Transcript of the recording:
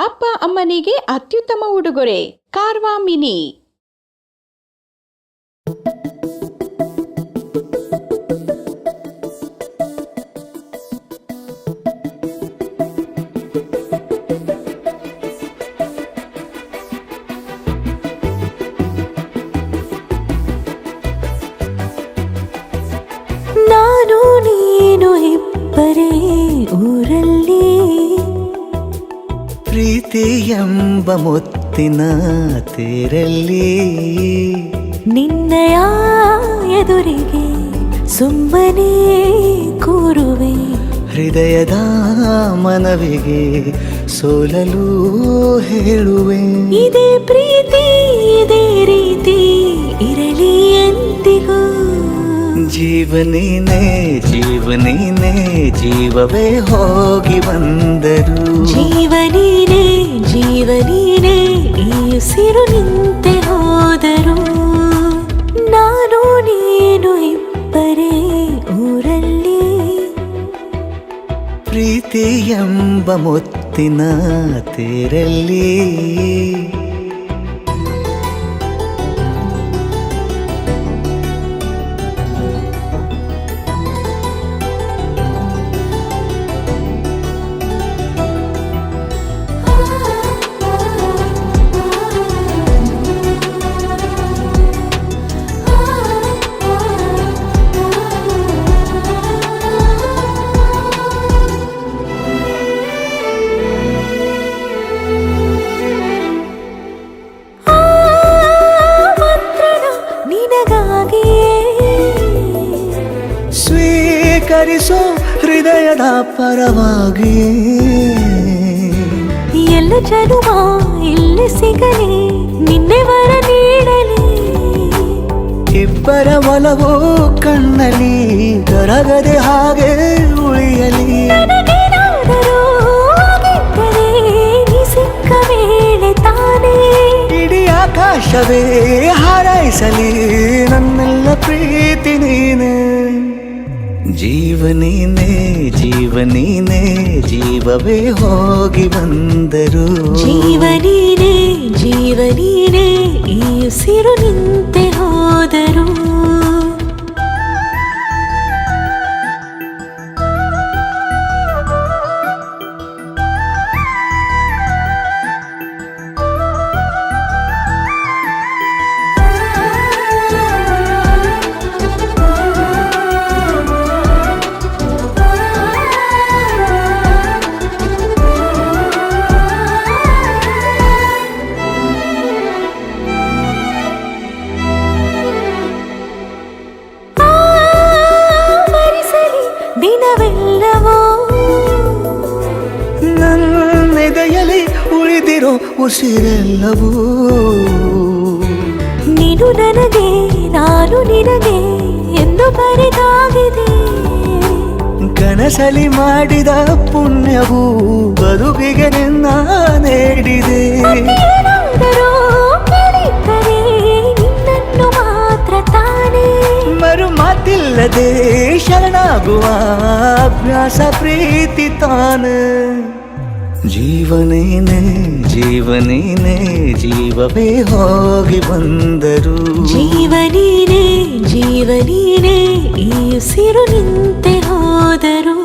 ಅಪ್ಪ ಅಮ್ಮನಿಗೆ ಅತ್ಯುತ್ತಮ ಉಡುಗೊರೆ ಕಾರ್ವಾ ಮಿನಿ. ನಾನು ನೀನು ಇಬ್ಬರೇ ಊರಲ್ಲಿ, ಪ್ರೀತಿ ಎಂಬ ಮುತ್ತಿನ ತೇರಲ್ಲಿ, ನಿನ್ನಯ ಎದುರಿಗೆ ಸುಮ್ಮನೆ ಕೂರುವೆ, ಹೃದಯದ ಮನವಿಗೆ ಸೋಲಲು ಹೇಳುವೆ. ಇದೇ ಪ್ರೀತಿ ಇದೇ ರೀತಿ ಇರಲಿ ಎಂದಿಗೂ. ಜೀವನೇನೆ ಜೀವನೇನೆ ಜೀವವೇ ಹೋಗಿ ಬಂದರು, ಜೀವನೀನೇ ಜೀವನೀನೇ ಈ ಉಸಿರು ನಿಂತೆ ಹೋದರು. ನಾನು ನೀನು ಇಬ್ಬರೇ ಊರಲ್ಲಿ, ಪ್ರೀತಿ ಎಂಬ ಮುತ್ತಿನ ತೇರಲ್ಲಿ. ಸ್ವೀಕರಿಸೋ ಹೃದಯದ ಪರವಾಗಿ, ಎಲ್ಲ ಜನುಮ ಇಲ್ಲಿ ಸಿಗಲಿ ನಿನ್ನೆ ವರ ನೀಡಲಿ. ಇಬ್ಬರ ಒಲವು ಕಣ್ಣಲ್ಲಿ ಕರಗದೆ ಹಾಗೆ ಉಳಿಯಲಿ. ನನಗೇನಾದರೂ ಆಗಿದ್ದರೆ ನೀ ಸಿಕ್ಕ ವೇಳೆ ತಾನೇ ಇಡೀ ಆಕಾಶವೇ ಹಾರೈಸಲಿ ನನ್ನೆಲ್ಲ ಪ್ರೀತಿ ನೀನೆ. ಜೀವನೀನೇ ಜೀವನೀನೇ ಜೀವವೇ ಹೋಗಿ ಬಂದರು, ಜೀವನೀನೇ ಜೀವನೀನೇ ಈ ಉಸಿರು ನಿಂತೆ ಹೋದರು. ದಿನವೆಲ್ಲವೋ ನನ್ನೆದೆಯಲ್ಲಿ ಉಳಿದಿರೋ ಉಸಿರೆಲ್ಲವೂ, ನೀನು ನನಗೆ ನಾನು ನಿನಗೆ ಎಂದು ಬರೆದಾಗಿದೆ. ಕನಸಲಿ ಮಾಡಿದ ಪುಣ್ಯವು ಬದುಕಿಗೆ ನಿನ್ನ ನೀಡಿದೆ. ಏನಾದರೂ ಕೇಳಿದ್ದರೆ ನಿನ್ನನ್ನು ಮಾತ್ರ ತಾನೇ, ಮರು ಮಾತಿಲ್ಲದೆ ಶರಣಾಗುವ ಅಭ್ಯಾಸ ಪ್ರೀತಿ ತಾನೆ. ಜೀವನೇನೆ ಜೀವನೇನೆ ಜೀವವೇ ಹೋಗಿ ಬಂದರು, ಜೀವನೀನೇ ಜೀವನೀನೇ ಈ ಉಸಿರು ನಿಂತೆ ಹೋದರು.